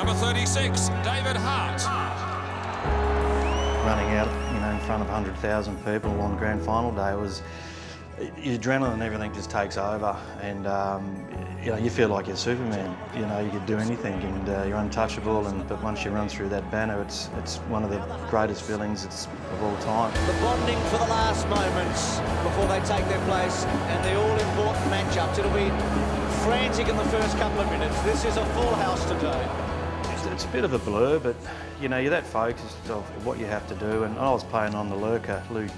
Number 36, David Hart. Running out, in front of 100,000 people on grand final day was, your adrenaline and everything just takes over, and you feel like you're Superman. You could do anything, and you're untouchable. But once you run through that banner, it's one of the greatest feelings of all time. The bonding for the last moments before they take their place, and the all-important matchups. It'll be frantic in the first couple of minutes. This is a full house today. It's a bit of a blur, but you're that focused of what you have to do. And I was playing on the lurker, Lee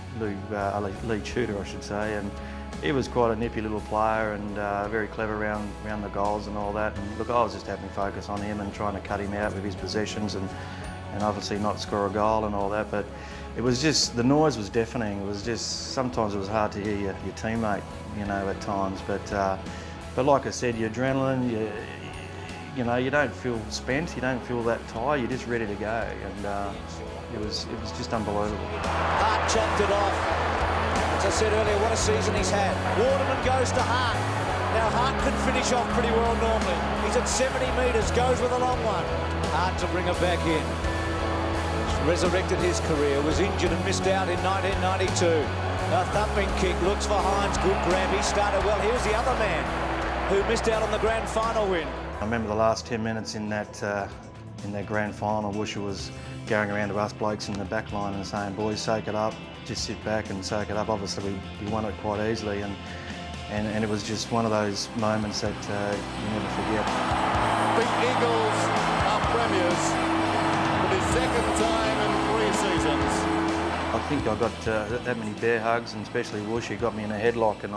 Tudor, I should say, and he was quite a nippy little player and very clever around the goals and all that. And look, I was just having focus on him and trying to cut him out with his possessions and obviously not score a goal and all that. But it was just, the noise was deafening. It was just, sometimes it was hard to hear your teammate, at times. But like I said, your adrenaline, you don't feel spent, you don't feel that tired, you're just ready to go, and it was just unbelievable. Hart chopped it off. As I said earlier, what a season he's had. Waterman goes to Hart. Now Hart can finish off pretty well normally. He's at 70 metres, goes with a long one. Hart to bring it back in. Resurrected his career, was injured and missed out in 1992. A thumping kick, looks for Hines, good grab, he started well. Here's the other man who missed out on the grand final win. I remember the last 10 minutes in that grand final, Woosha was going around to us blokes in the back line and saying, boys, soak it up, just sit back and soak it up. Obviously we won it quite easily, and it was just one of those moments that you never forget. The Eagles are premiers for the second time in 3 seasons. I think I got that many bear hugs, and especially Woosha got me in a headlock, and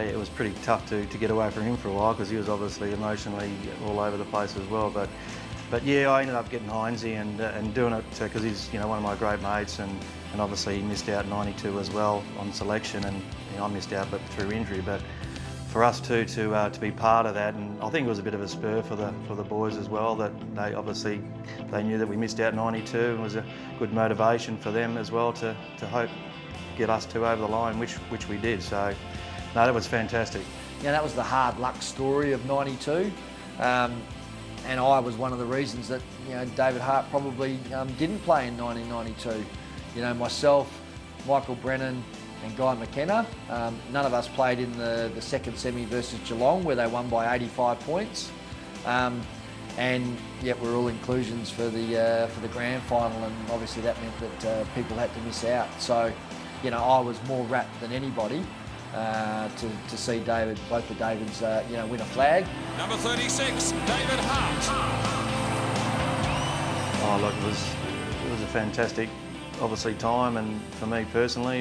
it was pretty tough to get away from him for a while because he was obviously emotionally all over the place as well. But yeah, I ended up getting Hinesy and doing it because he's one of my great mates, and obviously he missed out in '92 as well on selection, and I missed out but through injury. But for us too to be part of that, and I think it was a bit of a spur for the boys as well, that they knew that we missed out in '92, and it was a good motivation for them as well to hope get us two over the line, which we did. So. No, that was fantastic. Yeah, that was the hard luck story of '92, and I was one of the reasons that David Hart probably didn't play in 1992. Myself, Michael Brennan, and Guy McKenna. None of us played in the second semi versus Geelong, where they won by 85 points, and yet we're all inclusions for the grand final, and obviously that meant that people had to miss out. So, I was more rapt than anybody. To see both the Davids, win a flag. Number 36, David Hart. Oh, look, it was a fantastic, obviously, time, and for me personally,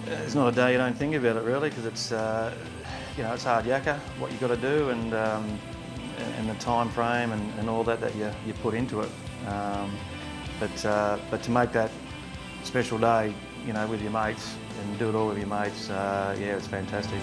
it's not a day you don't think about it really, because it's it's hard yakka what you got to do, and the time frame and all that you put into it. But to make that special day, with your mates, and do it all with your mates, yeah, it's fantastic.